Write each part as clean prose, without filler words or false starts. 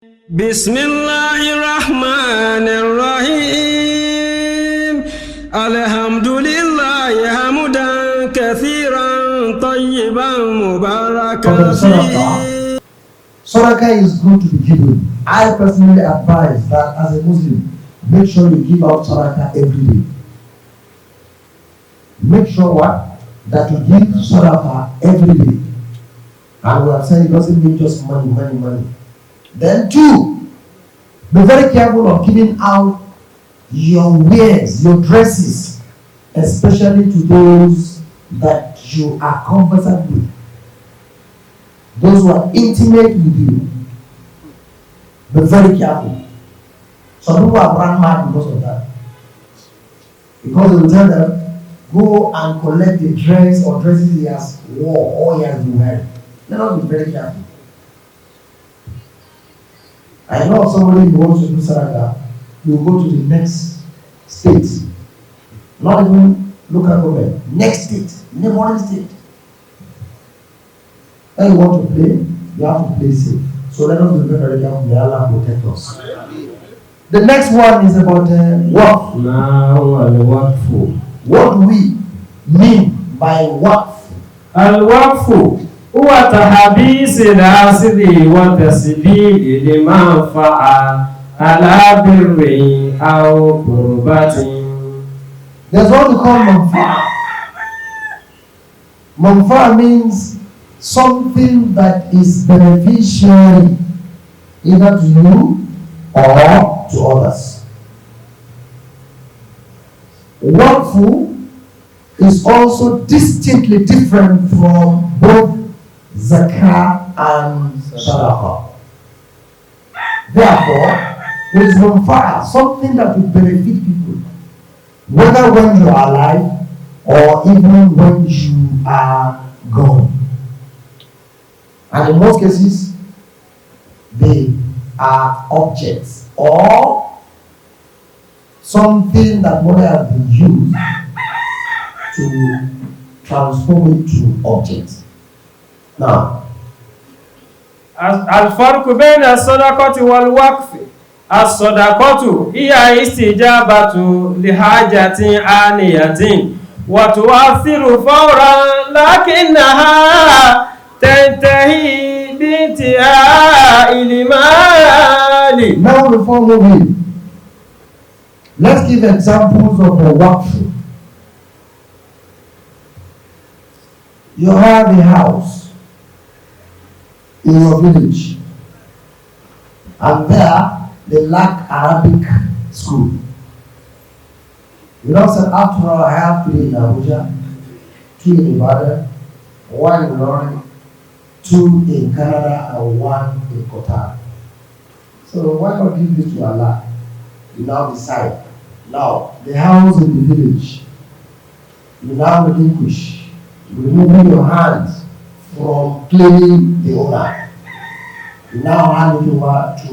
Bismillahirrahmanirrahim. Alhamdulillah hamdan kathiran tayyiban mubarakan fihi. Sadaqah is good to be given. I personally advise that as a Muslim, make sure you give out Sadaqah every day. Make sure that you give Sadaqah every day. And we have said it doesn't mean just money. Then two, be very careful of giving out your wares, your dresses, especially to those that you are conversant with, those who are intimate with you. Be very careful. Some people are brand mad because of that. Because they will tell them, go and collect the dress or dresses he has worn or he has been wearing. Let us be very careful. I know somebody who wants to do Sadaqah, you will go to the next state, not even local government, next state, neighboring state. When you want to play, you have to play safe. So let us be very careful. May Allah protect us. The next one is about Waqf. What do we mean by Waqf? Al-Waqf huwa tahbis al-asli wa tasdid limanfa'a ala birri aw qurbatin. There's what we call manfa'a. Manfa'a means something that is beneficial either to you or to others. Waqf is also distinctly different from both Zakah and Sadaqah. Therefore, there is manfa'a, something that will benefit people, whether when you are alive or even when you are gone. And in most cases, they are objects or something that money has been used to transform it to objects. Now, Al-farqu bayna as-sadaqati wal-waqfi. As-sadaqatu hiya istijabatu li hajatin aniyatin wa tu'athiru fawran lakinnaha tantahi bi intiha'i al-mali. Now before moving, let's give examples of a Waqf. You have a house in your village, and there they lack Arabic school. You know, so after all, I have 3 in Abuja, 2 in Ibadan, 1 in London, 2 in Canada, and 1 in Qatar. So why not give this to Allah? You now decide. Now, the house in the village, you now relinquish, removing your hands from claiming the owner. You now hand it over to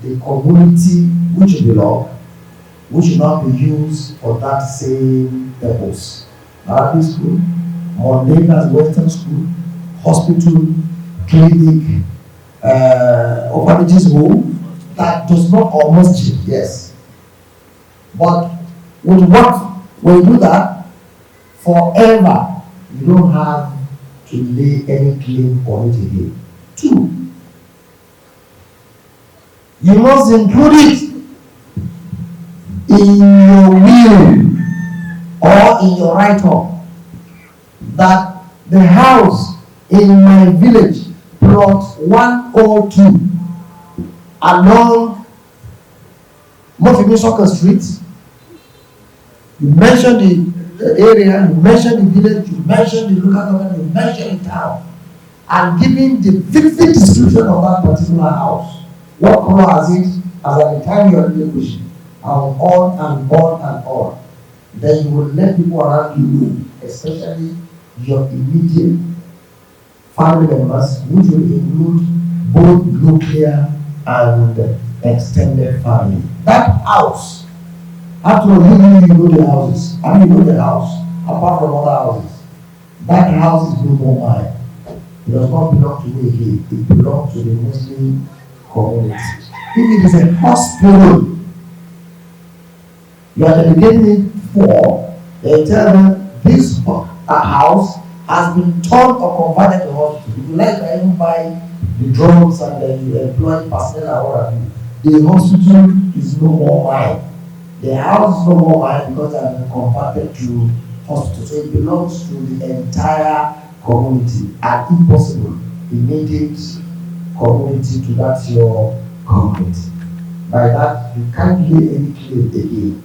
the community which you belong, which will now be used for that same purpose. Arabic school, mundane as Western school, hospital, clinic, orphanages home, that does not almost cheap, yes. But with Waqf, when you do that, forever, you don't have to lay any claim on it again. 2, you must include it in your will or in your write-up that the house in my village, plot 102, along Mofimishoka Street, you mention the area, you mention the village, you mention the local government, you mention the town, and giving the vivid description of that particular house. What color has it as at the time you are relinquishing, and on and on and on. Then you will let people around you, especially your immediate family members, which will include both nuclear and extended family. That house, after all, you know the houses. I mean, you know the house, apart from other houses. That house is no more mine. It does not belong to me again. It belongs to the Muslim community. If it is a hospital, you are dedicating it for, they tell them this house has been turned or converted to hospital. If you like, I even buy the drugs and the employee personnel and what have you. The hospital is no more mine. The house is no more mine because it has been converted to hospital. So it belongs to the entire community and if possible, immediate community to that your community. By that, you can't lay any claim again.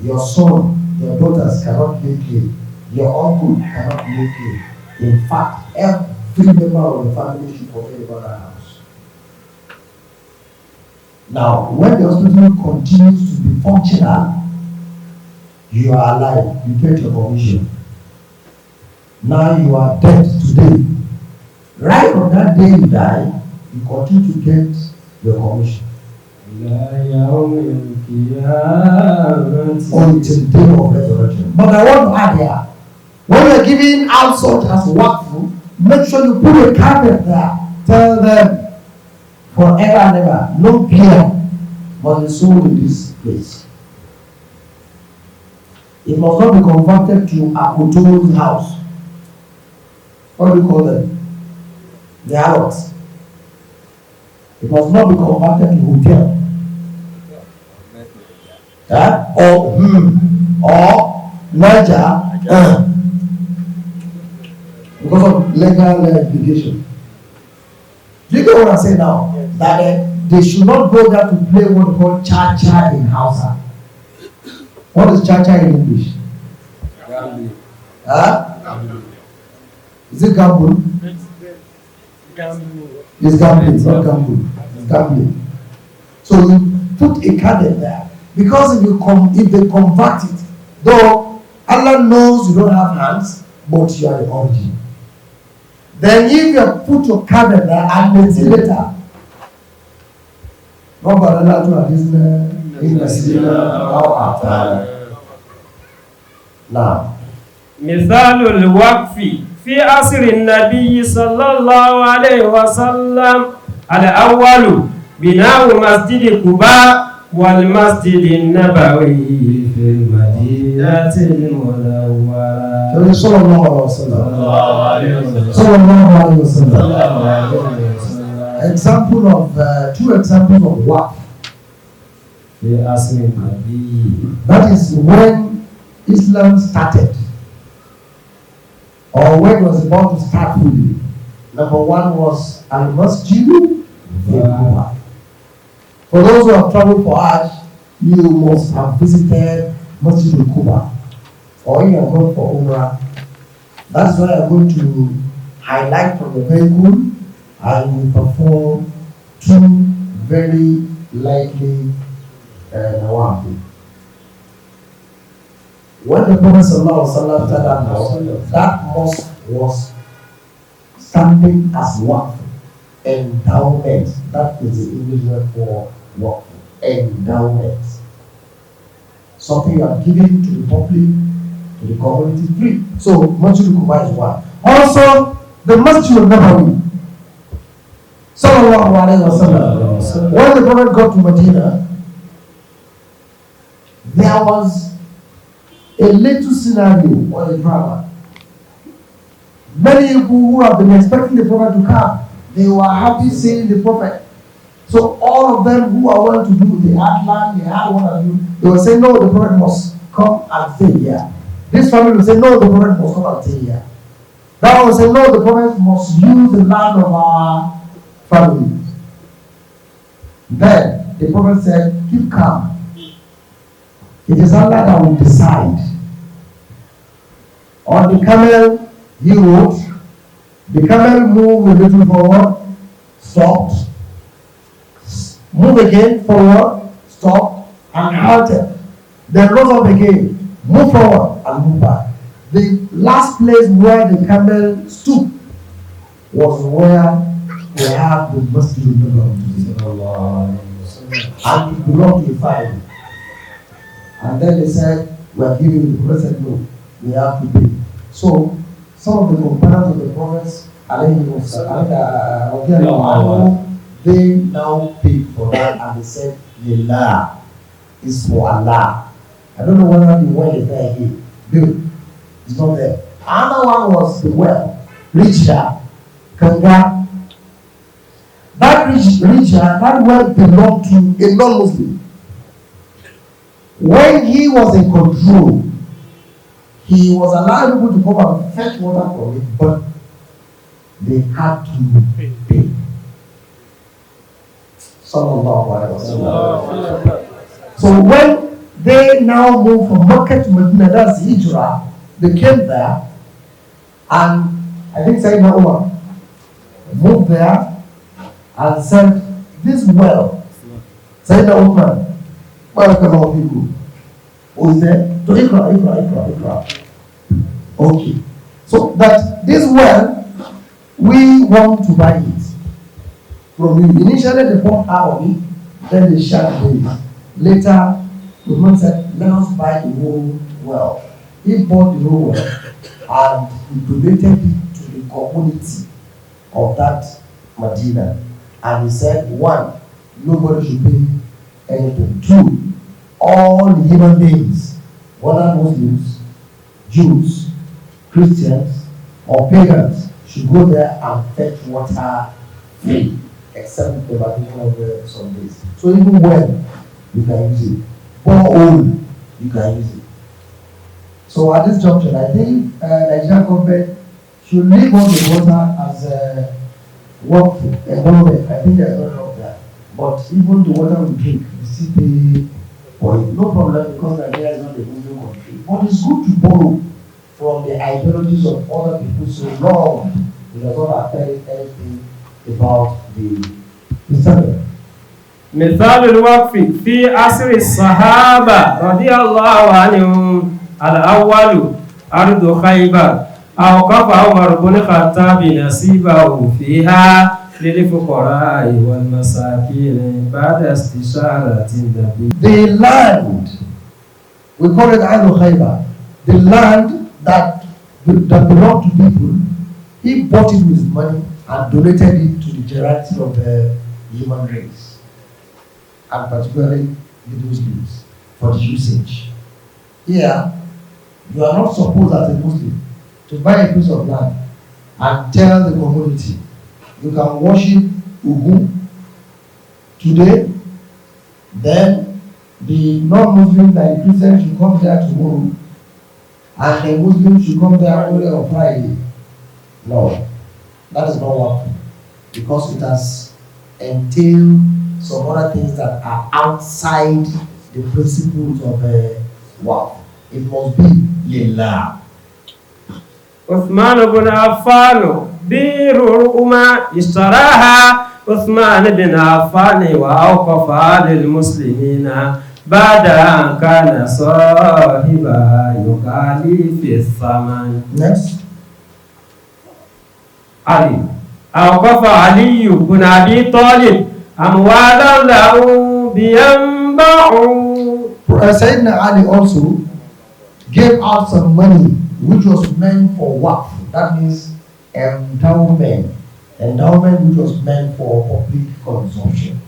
Your son, your daughters cannot lay claim. Your uncle cannot lay claim. In fact, every member of the family should forget about that house. Now, when the hospital continues to be functional, you are alive, you get your commission. Now you are dead today. Right on that day you die, you continue to get your commission. Until the day of resurrection. But I want to add here, when you are giving out such as Waqf, make sure you put a caveat there. Tell them, forever and ever, no clear, but the soul in this place. It must not be converted to a Akutolo's house. What do you call them? The harlots. It must not be converted to hotel. Or Niger. Because of legal obligation. Do you get what I'm saying now? Yes. That they should not go there to play what we call cha-cha in Hausa. What is cha-cha in English? Gambling. Is it gamble? Gambling. It's gambling, it's not gamble. It's gambling. So you put a caveat there. Because if they convert it, though Allah knows you don't have hands, but you are the origin. Then if you put your caveat there and let's see later. Now, مثال الوقف في عصر النبي صلى الله عليه وسلم الأول بناء مسجد قباء والمسجد النبوي في المدينة المنورة. صلى الله عليه وسلم. صلى الله عليه وسلم. Example of two examples of Waqf. في عصر النبي. That is when Islam started, or when it was about to start fully. Number one was al-Masjid in Kuba. For those who have traveled for Hajj, you must have visited Masjid al-Kuba, or you have gone for Umrah. That's why I'm going to highlight from the vehicle and we perform two very likely nawafil. When the Prophet ﷺ said that mosque was standing as Waqf, endowment. That is the English word for Waqf, endowment. Something you are giving to the public, to the community free. So Masjid al-Kuba is one. Also, the Masjid al-Nabawi. Sallallahu alayhi wa sallam. When the Prophet got to Medina, there was a little scenario or a drama. Many people who have been expecting the Prophet to come, they were happy seeing the Prophet. So all of them who are wanting to do, they had land, they had what have you, they will say, no, the Prophet must come and stay here. This family will say, no, the Prophet must come and stay here. That one will say, no, the Prophet must use the land of our family. Then the Prophet said, keep calm. It is Allah that will decide. On the camel, he rode. The camel moved a little forward, stopped. Move again, forward, stopped, and halted. Then rose up again, move forward, and move back. The last place where the camel stood was where they have the Masjid al-Nabawi. And it belonged to the family. And then they said, we are giving you. The Prophet said, no, we have to pay. So, some of the companions of the prophets, they now paid for that and they said, Lillah is for Allah. I don't know whether the well is there here. Bill, it's not there. Another one was the well, Richa, Kanga. That Richa, that well belonged to a non-Muslim. When he was in control, he was allowed people to come and fetch water from it, but they had to pay. So when they now moved from Makkah to Medina, that's Hijrah, they came there, and I think Sayyidina Umar moved there and said, this well, Sayyidina Umar, welcome people. Who is there? To Ikra. Okay. So that this well, we want to buy it from you. Initially they bought out of it, then they shut it. Later, the man said, let us buy the whole well. He bought the whole well and he donated it to the community of that Medina. And he said, one, nobody should pay anything. Two, all human beings, whether Muslims, Jews, Christians, or pagans, should go there and fetch water free, except the vacation of some days. So even when you can use it, borehole, you can use it. So at this junction, I think Nigerian government should leave on the water as a Waqf environment. I think there's not of that. But even the water we drink, we still pay for it. No problem, because Nigeria is not a Muslim country. But it's good to borrow from the ideologies of other people so long it does not affect anything about the Islamic. مثال الوقف في عصر الصحابة رضي الله عنهم الأول أرض خيبر أوقف عمر بن الخطاب نصيبه فيها للفقراء والمساكين بعد استشارة النبي. The land, we call it Al Khaybar, the land that belonged to people, he bought it with money and donated it to the generality of the human race, and particularly the Muslims, for the usage. Here, you are not supposed as a Muslim to buy a piece of land and tell the community you can worship Ugu today, then the non-Muslims and the Christians should come there tomorrow, and the Muslims should come there only on Friday. No, that is not working, because it has entailed some other things that are outside the principles of Waqf. It must be Lillah. عثمان بن عفان بئر رؤما اشتراها عثمان بن عفان وأوقفها للمسلمين بعد أن كان صاحبها يغالي في الثمن. Next. علي أوقف علي بن أبي طالب أموالا له بينبع. Sayyidina Ali also gave out some money which was meant for Waqf. That means endowment. Endowment which was meant for public consumption.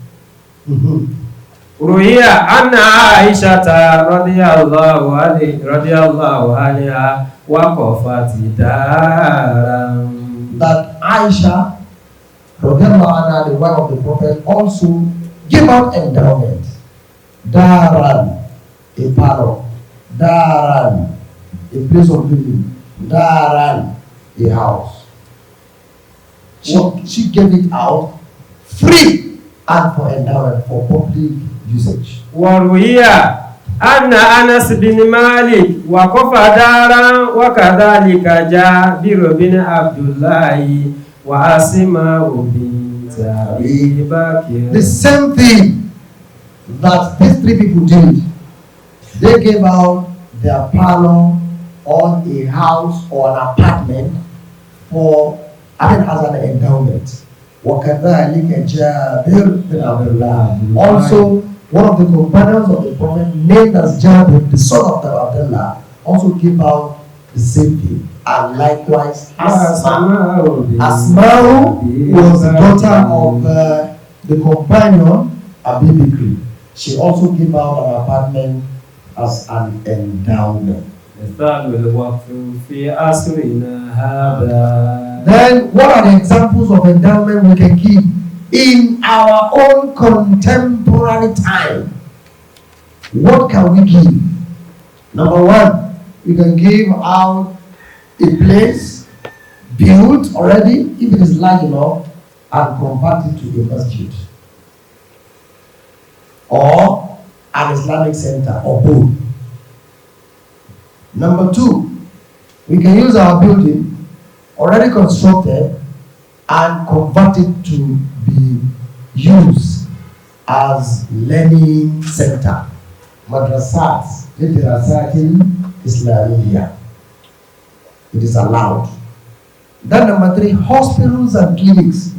روي أن عائشة رضي الله عنها وقفت دارا. That Aisha, the wife of the Prophet, also gave out endowment. Daran, a parrot. Daran, a place of living. Daran, a house. She gave it out free and for endowment, for public usage. وروي أن أنس بن مالك وقف دارا وكذلك جابر بن عبد الله وأسماء بنت أبي بكر. The same thing that these three people did. They gave out their parlor or a house or an apartment for, as an endowment. وكذلك جابر بن عبد الله. Also, one of the companions of the Prophet, named as Jabir, the son of Abdullah, also gave out the same thing. And likewise, Asma'u was the daughter of the companion, Abi Bikri, she also gave out an apartment as an endowment. مثال الوقف في عصرنا هذا. Then, what are the examples of endowment we can keep in our own contemporary time? What can we give? Number one, we can give out a place built already, if it is large enough, and convert it to a masjid or an Islamic center or both. Number two, we can use our building already constructed and convert it to be used as learning center, madrasat, literasatin Islamiyya. It is allowed. Then number three, hospitals and clinics.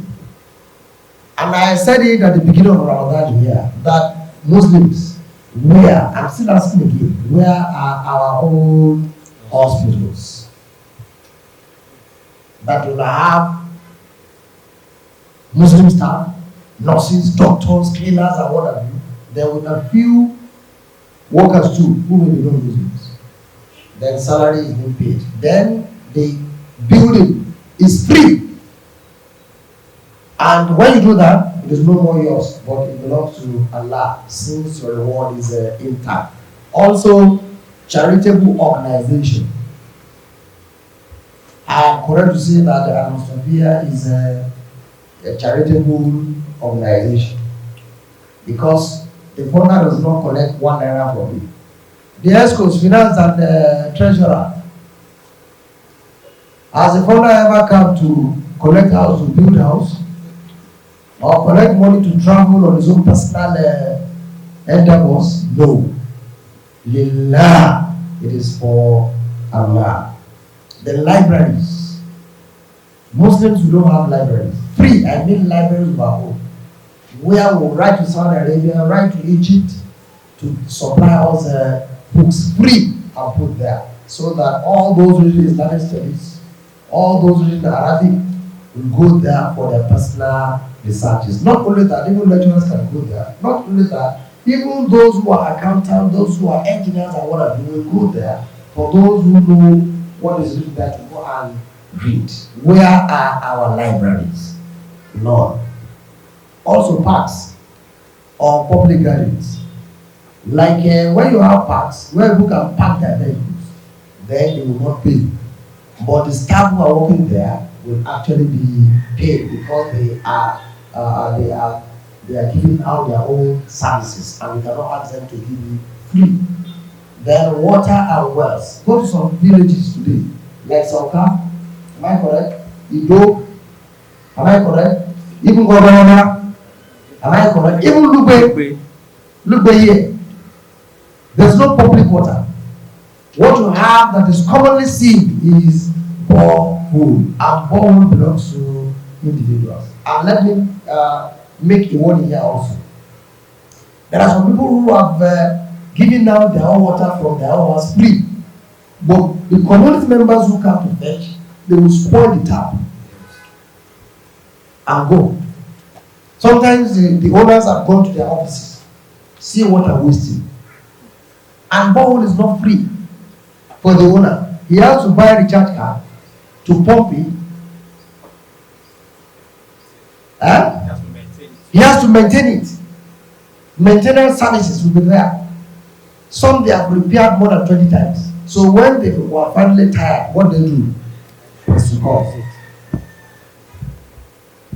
And I said it at the beginning of Ramadan here that Muslims, where, I'm still asking again, where are our own hospitals that will have Muslim staff, nurses, doctors, cleaners, and what have you? There will be a few workers too who will be non-Muslims. Then salary is being paid. Then the building is free. And when you do that, it is no more yours, but it belongs to Allah, since your reward is intact. Also, charitable organization. I am correct to say that the al-mustofiyyah is a charitable organization because the founder does not collect 1 naira from it. The ESCOs, finance and the treasurer, has the founder ever come to collect house, to build house, or collect money to travel on his own personal endeavors? No. Lillah, it is for Allah. The libraries, Muslims who don't have libraries, free, I mean libraries of our own, where we write to Saudi Arabia, write to Egypt to supply us books free and put there, so that all those reading Islamic studies, all those reading Arabic will go there for their personal researches. Not only that, even lecturers can go there. Not only that, even those who are accountants, those who are engineers and whatever, will go there for those who know what is written there to go and read. Where are our libraries? None. Also parks or public gardens. Like when you have parks where people can park their vehicles, then they will not pay. But the staff who are working there will actually be paid because they are giving out their own services, and we cannot ask them to give you free. Then water and wells. Go to some villages today, like Zakah, am I correct? Ido, am I correct? Even Governor, am I correct? Even Lugbe here. There's no public water. What you have that is commonly seen is borehole, and borehole belongs to individuals. And let me make a warning here also. There are some people who have given out their own water from their own house free, but the community members who come to fetch, they will spoil the tap and go. Sometimes the owners have gone to their offices, see water wasting, and borehole is not free for the owner. He has to buy a recharge card to pump it. He has to maintain it. Maintenance services will be there. Some they have repaired more than 20 times. So when they were finally tired, what they do is to call.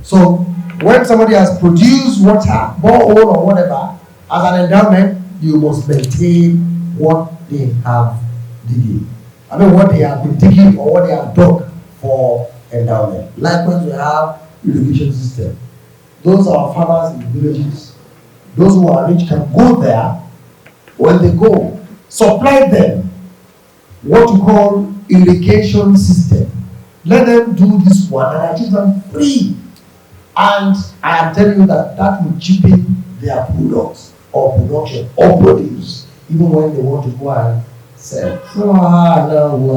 So when somebody has produced water, borehole or whatever, as an endowment, you must maintain what they have digging. I mean what they have been digging or what they have dug for endowment. Likewise, we have irrigation system. Those are farmers in the villages. Those who are rich can go there. When they go, supply them what you call irrigation system. Let them do this one and achieve them free. And I am telling you that that will cheapen their products or production or produce, even when they want to go and sell. Subhanallah.